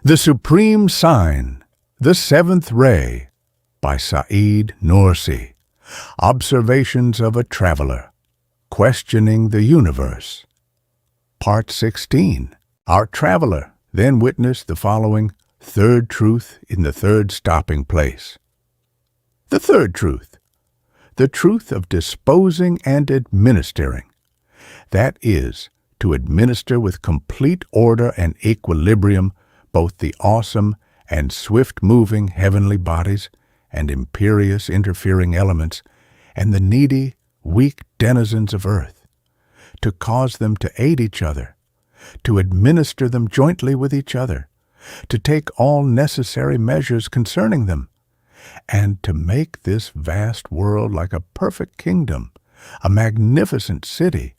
The Supreme Sign, The Seventh Ray, by Said Nursi. Observations of a Traveler, Questioning the Universe. Part 16. Our traveler then witnessed the following third truth in the third stopping place. The third truth, the truth of disposing and administering. That is, to administer with complete order and equilibrium both the awesome and swift-moving heavenly bodies and imperious interfering elements, and the needy, weak denizens of earth, to cause them to aid each other, to administer them jointly with each other, to take all necessary measures concerning them, and to make this vast world like a perfect kingdom, a magnificent city,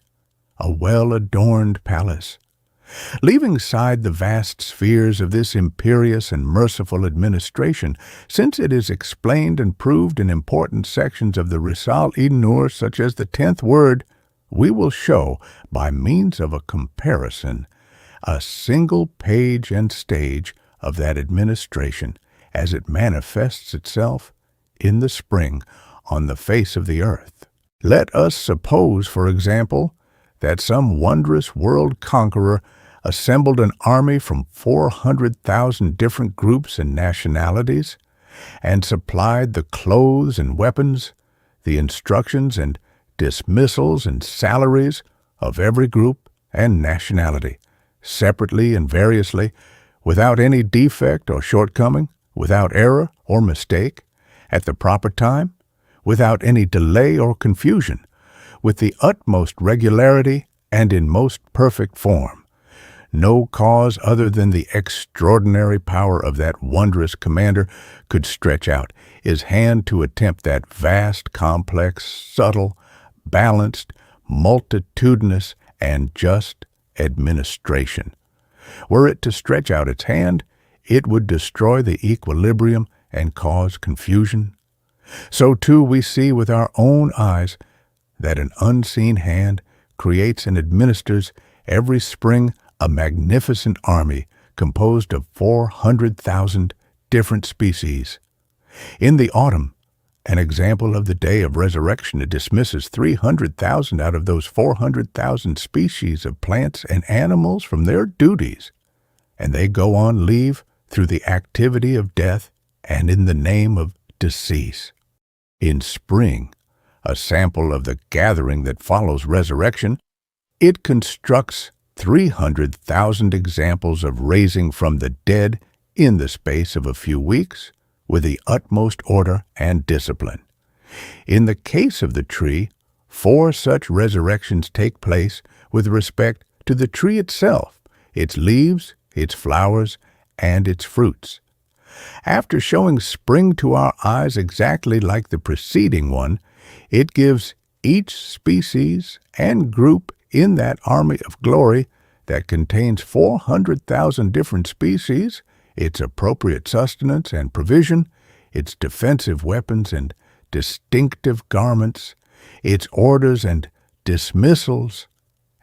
a well-adorned palace. Leaving aside the vast spheres of this imperious and merciful administration, since it is explained and proved in important sections of the risale-i such as the 10th word, we will show, by means of a comparison, a single page and stage of that administration as it manifests itself in the spring on the face of the earth. Let us suppose, for example, that some wondrous world conqueror assembled an army from 400,000 different groups and nationalities, and supplied the clothes and weapons, the instructions and dismissals and salaries of every group and nationality, separately and variously, without any defect or shortcoming, without error or mistake, at the proper time, without any delay or confusion, with the utmost regularity and in most perfect form. No cause other than the extraordinary power of that wondrous commander could stretch out his hand to attempt that vast, complex, subtle, balanced, multitudinous, and just administration. Were it to stretch out its hand, it would destroy the equilibrium and cause confusion. So too we see with our own eyes that an unseen hand creates and administers every spring a magnificent army composed of 400,000 different species. In the autumn, an example of the day of resurrection, it dismisses 300,000 out of those 400,000 species of plants and animals from their duties, and they go on leave through the activity of death and in the name of decease. In spring, a sample of the gathering that follows resurrection, it constructs 300,000 examples of raising from the dead in the space of a few weeks with the utmost order and discipline. In the case of the tree, 4 such resurrections take place with respect to the tree itself, its leaves, its flowers, and its fruits. After showing spring to our eyes exactly like the preceding one, it gives each species and group in that army of glory that contains 400,000 different species, its appropriate sustenance and provision, its defensive weapons and distinctive garments, its orders and dismissals,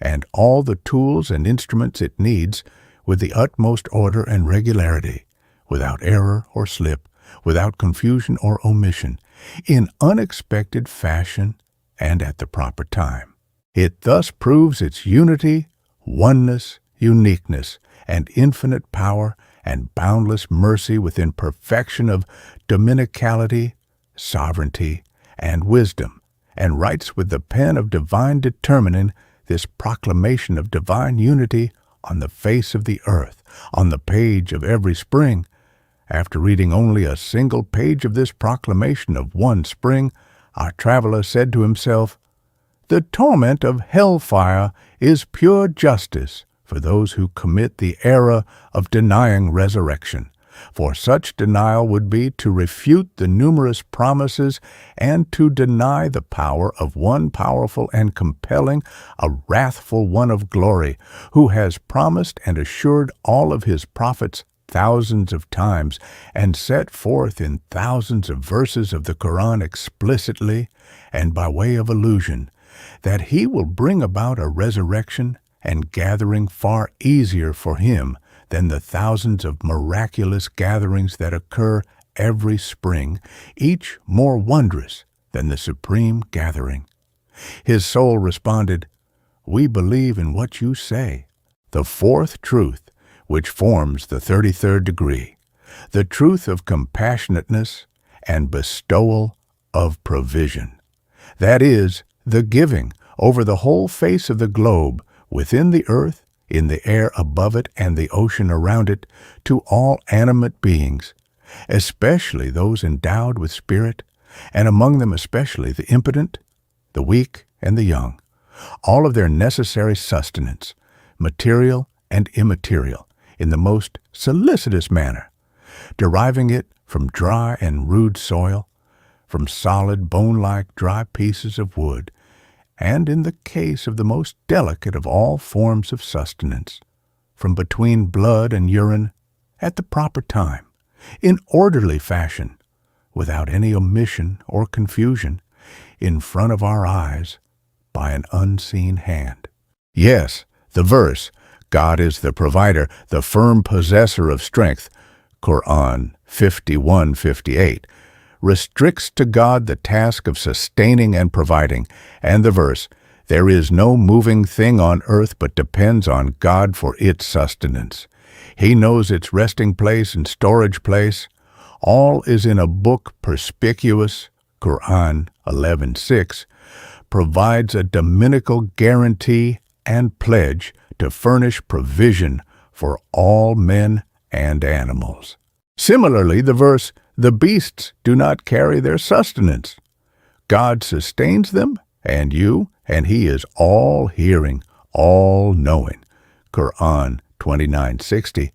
and all the tools and instruments it needs with the utmost order and regularity, without error or slip, without confusion or omission, in unexpected fashion and at the proper time. It thus proves its unity, oneness, uniqueness, and infinite power and boundless mercy within perfection of dominicality, sovereignty, and wisdom, and writes with the pen of divine determining this proclamation of divine unity on the face of the earth, on the page of every spring. After reading only a single page of this proclamation of one spring, our traveler said to himself, "The torment of hellfire is pure justice for those who commit the error of denying resurrection, for such denial would be to refute the numerous promises and to deny the power of one powerful and compelling, a wrathful one of glory, who has promised and assured all of his prophets thousands of times and set forth in thousands of verses of the Quran explicitly and by way of allusion that he will bring about a resurrection and gathering far easier for him than the thousands of miraculous gatherings that occur every spring, each more wondrous than the supreme gathering. His soul responded, "We believe in what you say, the fourth truth, which forms the 33rd degree, the truth of compassionateness and bestowal of provision. That is, the giving over the whole face of the globe, within the earth, in the air above it, and the ocean around it, to all animate beings, especially those endowed with spirit, and among them especially the impotent, the weak, and the young, all of their necessary sustenance, material and immaterial, in the most solicitous manner, deriving it from dry and rude soil, from solid bone-like dry pieces of wood, and in the case of the most delicate of all forms of sustenance, from between blood and urine, at the proper time, in orderly fashion, without any omission or confusion, in front of our eyes, by an unseen hand." Yes, the verse, "God is the provider, the firm possessor of strength," Quran 51:58, restricts to God the task of sustaining and providing, and the verse, "There is no moving thing on earth but depends on God for its sustenance. He knows its resting place and storage place. All is in a book perspicuous," Quran 11:6, provides a dominical guarantee and pledge to furnish provision for all men and animals. Similarly, the verse, "The beasts do not carry their sustenance. God sustains them and you, and He is all-hearing, all-knowing," Quran 29:60,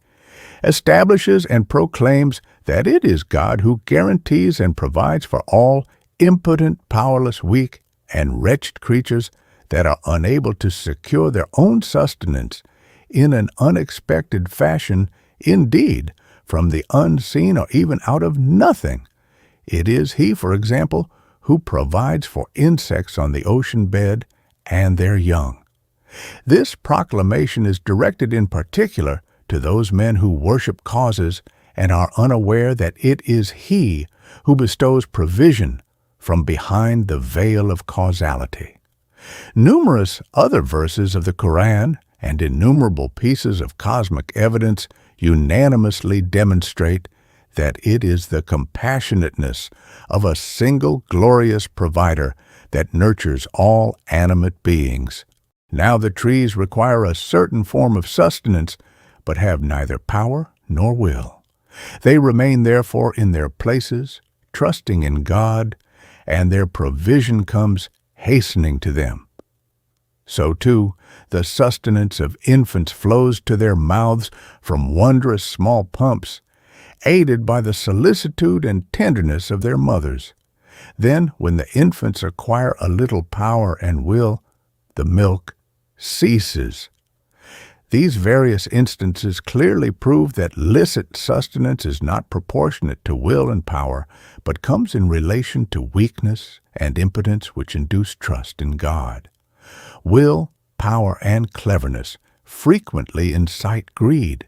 establishes and proclaims that it is God who guarantees and provides for all impotent, powerless, weak, and wretched creatures that are unable to secure their own sustenance in an unexpected fashion, indeed, from the unseen or even out of nothing. It is He, for example, who provides for insects on the ocean bed and their young. This proclamation is directed in particular to those men who worship causes and are unaware that it is He who bestows provision from behind the veil of causality. Numerous other verses of the Quran and innumerable pieces of cosmic evidence unanimously demonstrate that it is the compassionateness of a single glorious provider that nurtures all animate beings. Now the trees require a certain form of sustenance, but have neither power nor will. They remain therefore in their places, trusting in God, and their provision comes hastening to them. So, too, the sustenance of infants flows to their mouths from wondrous small pumps, aided by the solicitude and tenderness of their mothers. Then, when the infants acquire a little power and will, the milk ceases. These various instances clearly prove that licit sustenance is not proportionate to will and power, but comes in relation to weakness and impotence which induce trust in God. Will, power, and cleverness frequently incite greed,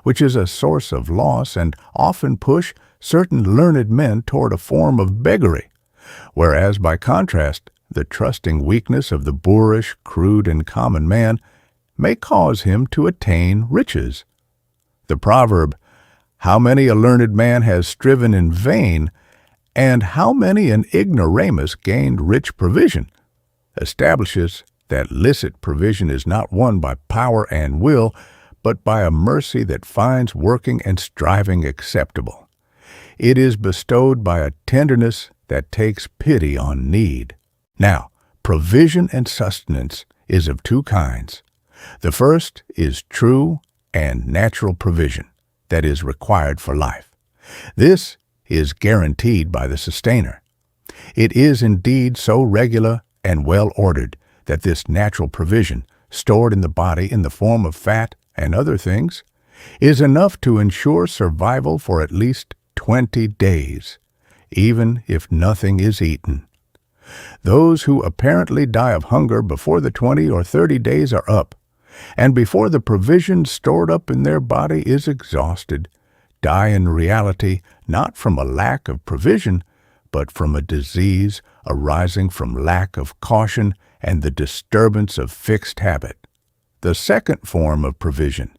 which is a source of loss and often push certain learned men toward a form of beggary, whereas, by contrast, the trusting weakness of the boorish, crude, and common man may cause him to attain riches. The proverb, "How many a learned man has striven in vain, and how many an ignoramus gained rich provision," establishes that licit provision is not won by power and will, but by a mercy that finds working and striving acceptable. It is bestowed by a tenderness that takes pity on need. Now, provision and sustenance is of two kinds. The first is true and natural provision that is required for life. This is guaranteed by the sustainer. It is indeed so regular and well ordered that this natural provision, stored in the body in the form of fat and other things, is enough to ensure survival for at least 20 days, even if nothing is eaten. Those who apparently die of hunger before the 20 or 30 days are up and before the provision stored up in their body is exhausted, die in reality not from a lack of provision, but from a disease arising from lack of caution and the disturbance of fixed habit. The second form of provision,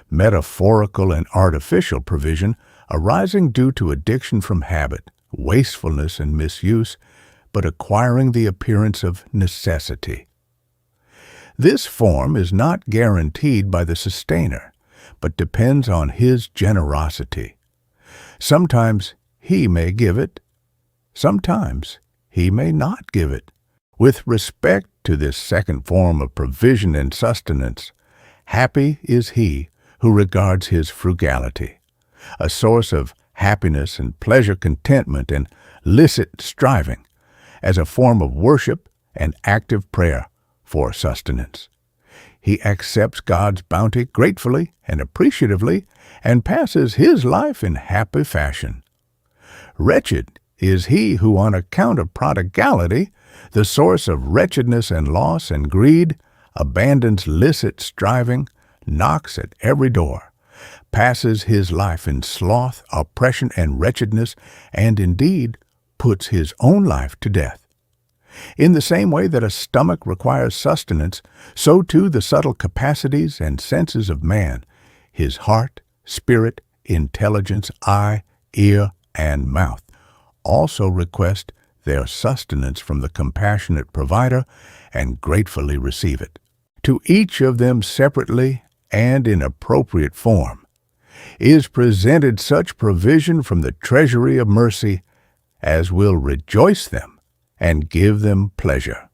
metaphorical and artificial provision, arising due to addiction from habit, wastefulness, and misuse, but acquiring the appearance of necessity. This form is not guaranteed by the sustainer, but depends on his generosity. Sometimes he may give it, sometimes he may not give it. With respect to this second form of provision and sustenance, happy is he who regards his frugality, a source of happiness and pleasure, contentment and licit striving, as a form of worship and active prayer for sustenance. He accepts God's bounty gratefully and appreciatively and passes his life in happy fashion. Wretched is he who, on account of prodigality, the source of wretchedness and loss and greed, abandons licit striving, knocks at every door, passes his life in sloth, oppression, and wretchedness, and indeed puts his own life to death. In the same way that a stomach requires sustenance, so too the subtle capacities and senses of man, his heart, spirit, intelligence, eye, ear, and mouth, also request their sustenance from the compassionate provider and gratefully receive it. To each of them separately and in appropriate form is presented such provision from the treasury of mercy as will rejoice them and give them pleasure.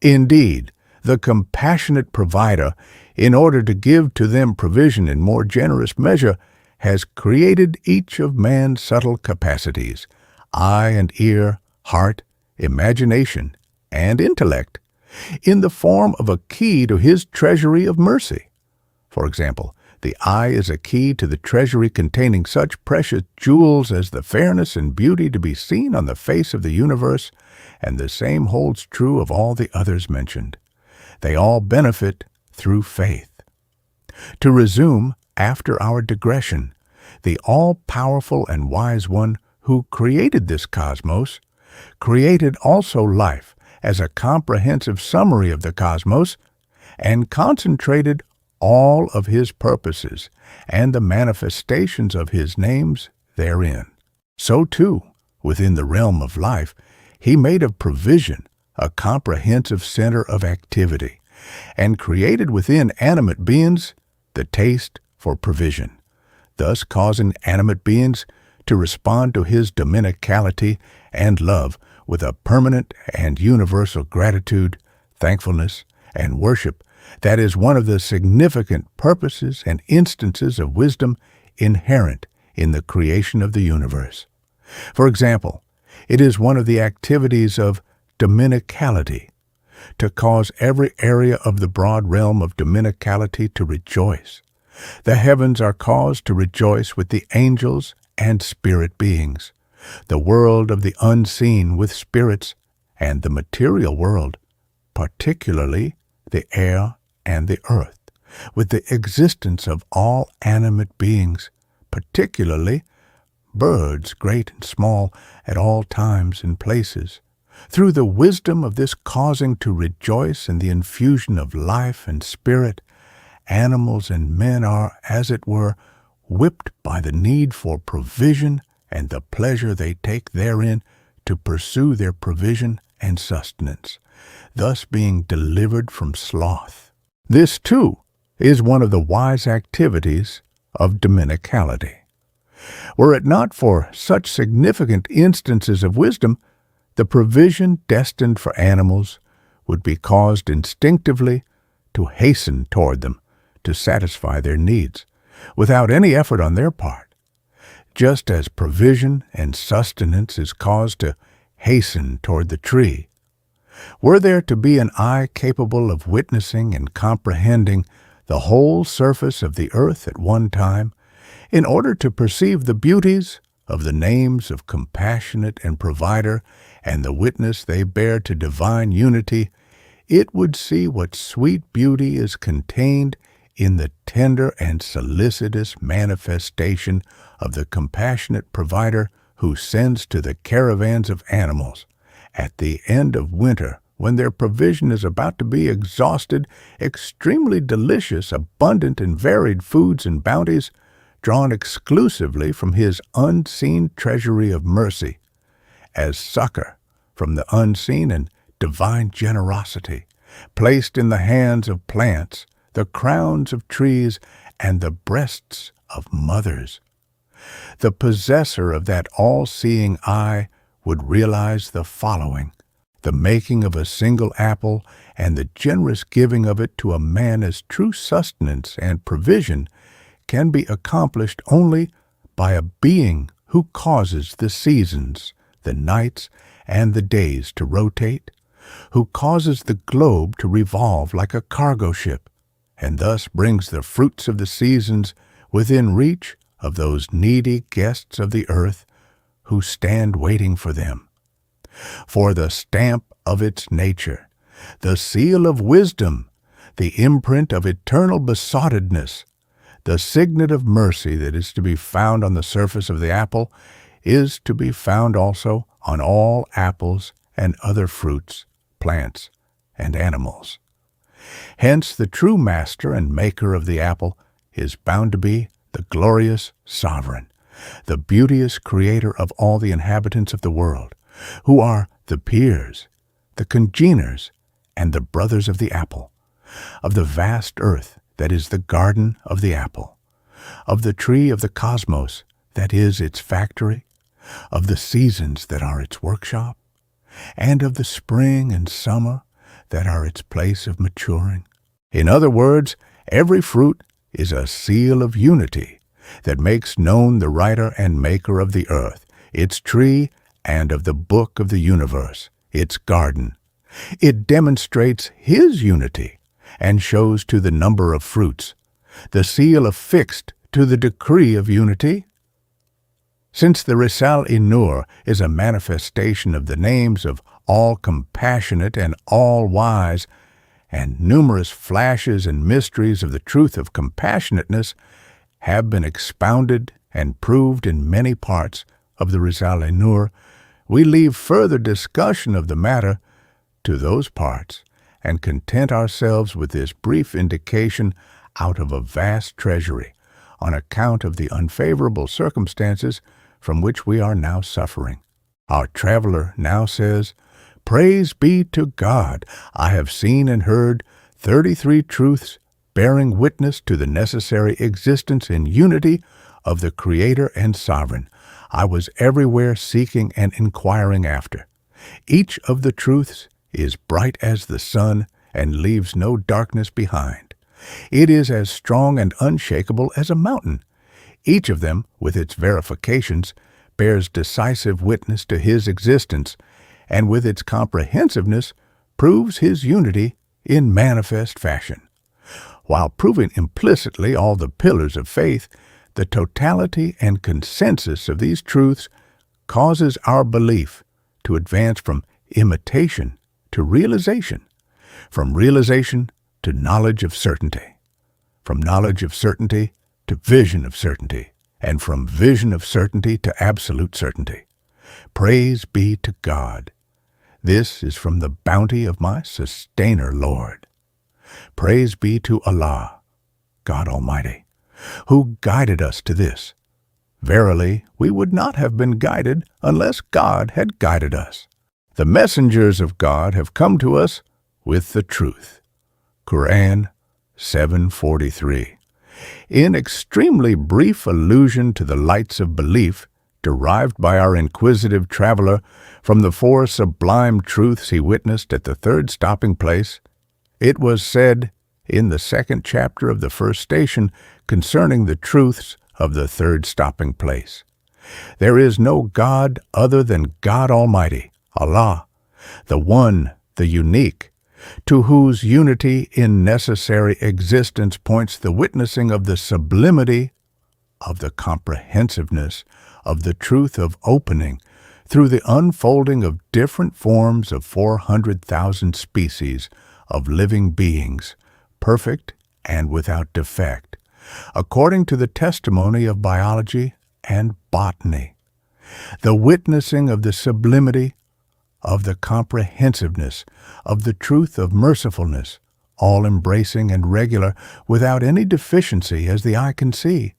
Indeed, the compassionate provider, in order to give to them provision in more generous measure, has created each of man's subtle capacities, eye and ear, heart, imagination, and intellect, in the form of a key to his treasury of mercy. For example, the eye is a key to the treasury containing such precious jewels as the fairness and beauty to be seen on the face of the universe, and the same holds true of all the others mentioned. They all benefit through faith. To resume, after our digression, the all-powerful and wise one who created this cosmos, created also life as a comprehensive summary of the cosmos, and concentrated all of his purposes and the manifestations of his names therein. So too, within the realm of life, he made of provision a comprehensive center of activity, and created within animate beings the taste for provision, thus causing animate beings to respond to his dominicality and love with a permanent and universal gratitude, thankfulness, and worship that is one of the significant purposes and instances of wisdom inherent in the creation of the universe. For example, it is one of the activities of dominicality to cause every area of the broad realm of dominicality to rejoice. The heavens are caused to rejoice with the angels and spirit beings, the world of the unseen with spirits, and the material world, particularly the air and the earth, with the existence of all animate beings, particularly birds great and small at all times and places. Through the wisdom of this causing to rejoice in the infusion of life and spirit, animals and men are, as it were, whipped by the need for provision and the pleasure they take therein to pursue their provision and sustenance, thus being delivered from sloth. This, too, is one of the wise activities of dominicality. Were it not for such significant instances of wisdom, the provision destined for animals would be caused instinctively to hasten toward them to satisfy their needs, without any effort on their part, just as provision and sustenance is caused to hasten toward the tree. Were there to be an eye capable of witnessing and comprehending the whole surface of the earth at one time, in order to perceive the beauties of the names of compassionate and provider and the witness they bear to divine unity, it would see what sweet beauty is contained in the tender and solicitous manifestation of the compassionate provider who sends to the caravans of animals, at the end of winter, when their provision is about to be exhausted, extremely delicious, abundant, and varied foods and bounties, drawn exclusively from his unseen treasury of mercy, as succor from the unseen and divine generosity, placed in the hands of plants, the crowns of trees, and the breasts of mothers. The possessor of that all-seeing eye would realize the following: the making of a single apple and the generous giving of it to a man as true sustenance and provision can be accomplished only by a being who causes the seasons, the nights, and the days to rotate, who causes the globe to revolve like a cargo ship, and thus brings the fruits of the seasons within reach of those needy guests of the earth who stand waiting for them. For the stamp of its nature, the seal of wisdom, the imprint of eternal besottedness, the signet of mercy that is to be found on the surface of the apple is to be found also on all apples and other fruits, plants, and animals. Hence the true master and maker of the apple is bound to be the glorious sovereign, the beauteous creator of all the inhabitants of the world, who are the peers, the congeners, and the brothers of the apple, of the vast earth that is the garden of the apple, of the tree of the cosmos that is its factory, of the seasons that are its workshop, and of the spring and summer that are its place of maturing. In other words, every fruit is a seal of unity that makes known the writer and maker of the earth, its tree, and of the book of the universe, its garden. It demonstrates his unity and shows to the number of fruits, the seal affixed to the decree of unity. Since the risale-i is a manifestation of the names of all compassionate and all wise, and numerous flashes and mysteries of the truth of compassionateness have been expounded and proved in many parts of the risale-i, we leave further discussion of the matter to those parts and content ourselves with this brief indication out of a vast treasury on account of the unfavorable circumstances from which we are now suffering. Our traveler now says, "Praise be to God, I have seen and heard 33 truths bearing witness to the necessary existence in unity of the Creator and Sovereign. I was everywhere seeking and inquiring after. Each of the truths is bright as the sun and leaves no darkness behind. It is as strong and unshakable as a mountain. Each of them, with its verifications, bears decisive witness to his existence, and with its comprehensiveness proves his unity in manifest fashion. While proving implicitly all the pillars of faith, the totality and consensus of these truths causes our belief to advance from imitation to realization, from realization to knowledge of certainty, from knowledge of certainty to vision of certainty, and from vision of certainty to absolute certainty. Praise be to God. This is from the bounty of my sustainer, Lord. Praise be to Allah, God Almighty, who guided us to this. Verily, we would not have been guided unless God had guided us. The messengers of God have come to us with the truth." Quran 7:43. In extremely brief allusion to the lights of belief derived by our inquisitive traveler from the 4 sublime truths he witnessed at the 3rd stopping place, it was said in the 2nd chapter of the 1st station concerning the truths of the 3rd stopping place: "There is no God other than God Almighty, Allah, the One, the Unique, to whose unity in necessary existence points the witnessing of the sublimity, of the comprehensiveness, of the truth of opening, through the unfolding of different forms of 400,000 species of living beings, perfect and without defect, according to the testimony of biology and botany, the witnessing of the sublimity, of the comprehensiveness, of the truth of mercifulness, all-embracing and regular, without any deficiency as the eye can see,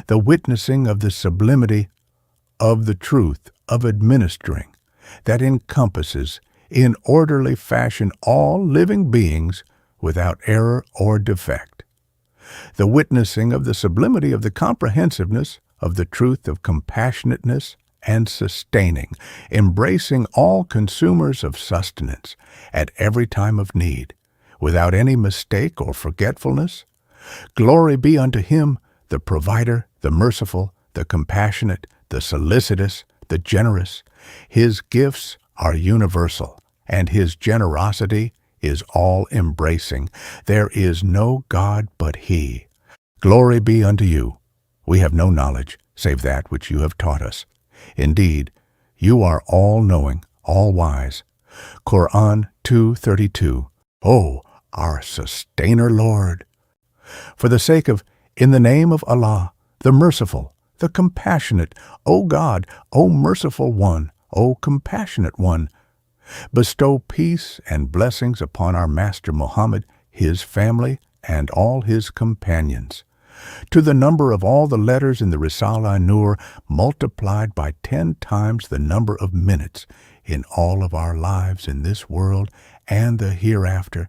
the witnessing of the sublimity, of the truth of administering, that encompasses, in orderly fashion, all living beings without error or defect, the witnessing of the sublimity of the comprehensiveness, of the truth of compassionateness and sustaining, embracing all consumers of sustenance at every time of need, without any mistake or forgetfulness. Glory be unto him, the provider, the merciful, the compassionate, the solicitous, the generous. His gifts are universal, and his generosity is all-embracing. There is no God but he. Glory be unto you. We have no knowledge, save that which you have taught us. Indeed, you are all-knowing, all-wise. Quran 2:32. O, our Sustainer Lord! For the sake of, in the name of Allah, the Merciful, the Compassionate, O God, O Merciful One, O Compassionate One, bestow peace and blessings upon our Master Muhammad, his family, and all his companions, to the number of all the letters in the risale-i multiplied by 10 times the number of minutes in all of our lives in this world and the hereafter,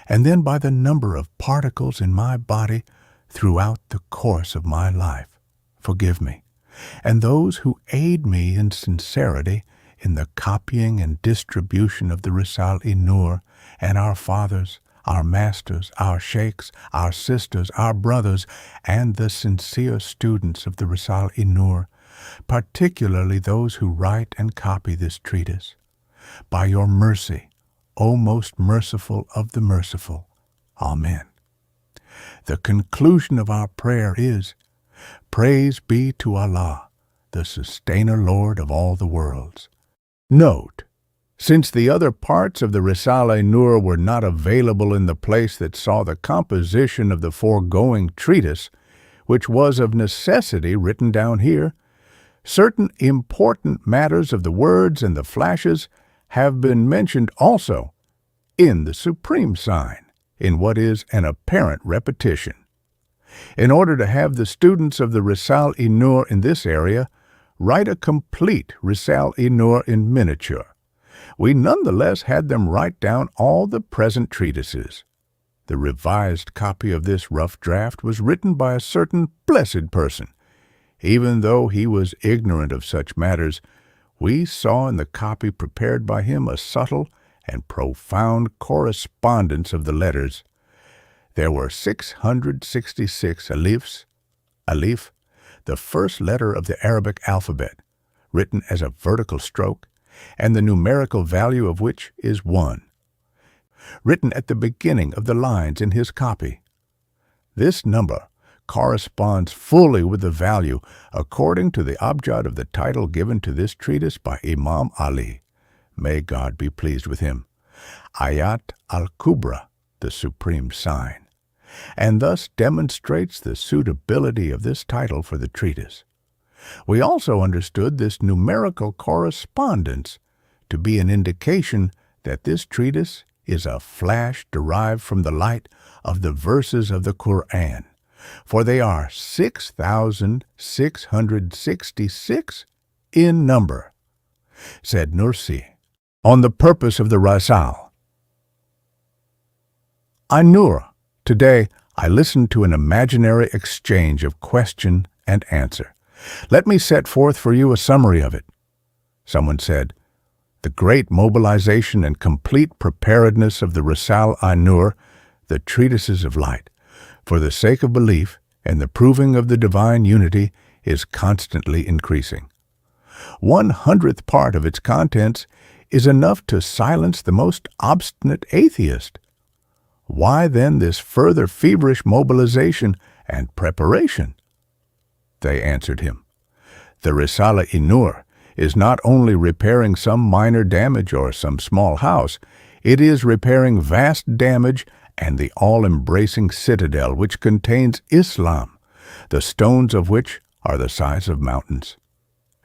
and then by the number of particles in my body throughout the course of my life. Forgive me, and those who aid me in sincerity in the copying and distribution of the risale-i and our fathers, our masters, our sheikhs, our sisters, our brothers, and the sincere students of the risale-i, particularly those who write and copy this treatise. By your mercy, O most merciful of the merciful. Amen. The conclusion of our prayer is, Praise be to Allah, the Sustainer Lord of all the worlds. Note, since the other parts of the risale-i were not available in the place that saw the composition of the foregoing treatise, which was of necessity written down here, certain important matters of the words and the flashes have been mentioned also in the supreme sign, in what is an apparent repetition. In order to have the students of the risale-i in this area write a complete risale-i in miniature, we nonetheless had them write down all the present treatises. The revised copy of this rough draft was written by a certain blessed person. Even though he was ignorant of such matters, we saw in the copy prepared by him a subtle and profound correspondence of the letters. There were 666 alifs, alif, the first letter of the Arabic alphabet, written as a vertical stroke, and the numerical value of which is 1, written at the beginning of the lines in his copy. This number corresponds fully with the value according to the abjad of the title given to this treatise by Imam Ali, may God be pleased with him, Ayat al-Kubra, the supreme sign, and thus demonstrates the suitability of this title for the treatise. We also understood this numerical correspondence to be an indication that this treatise is a flash derived from the light of the verses of the Quran, for they are 6,666 in number. Said Nursi, on the purpose of the risale. Today I listened to an imaginary exchange of question and answer. Let me set forth for you a summary of it. Someone said, the great mobilization and complete preparedness of the risale-i the treatises of light, for the sake of belief and the proving of the divine unity, is constantly increasing. 1/100th part of its contents is enough to silence the most obstinate atheist. Why then this further feverish mobilization and preparation? They answered him, the risale-i is not only repairing some minor damage or some small house, It is repairing vast damage and the all-embracing citadel which contains Islam, the stones of which are the size of mountains.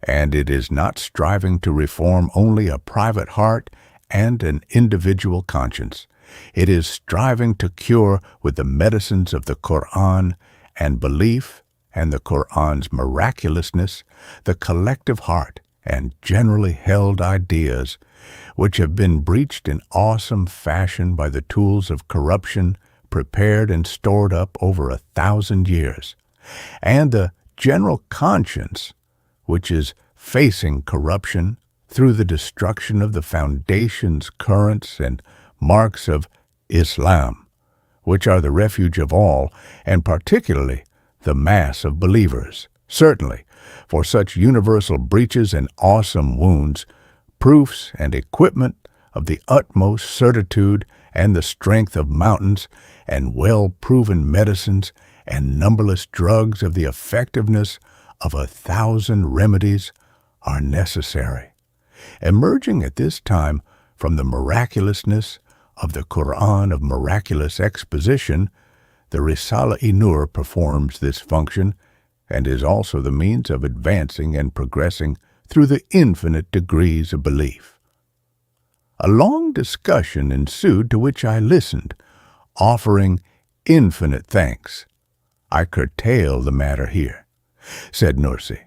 And it is not striving to reform only a private heart and an individual conscience. It is striving to cure with the medicines of the Quran and belief and the Quran's miraculousness the collective heart and generally held ideas which have been breached in awesome fashion by the tools of corruption prepared and stored up over 1,000 years, and the general conscience which is facing corruption through the destruction of the foundations, currents, and marks of Islam, which are the refuge of all, and particularly the mass of believers. Certainly, for such universal breaches and awesome wounds, proofs and equipment of the utmost certitude and the strength of mountains, and well-proven medicines and numberless drugs of the effectiveness of 1,000 remedies are necessary. Emerging at this time from the miraculousness of the Quran of miraculous exposition, the risale-i performs this function and is also the means of advancing and progressing through the infinite degrees of belief. A long discussion ensued to which I listened, offering infinite thanks. I curtail the matter here, said Nursi.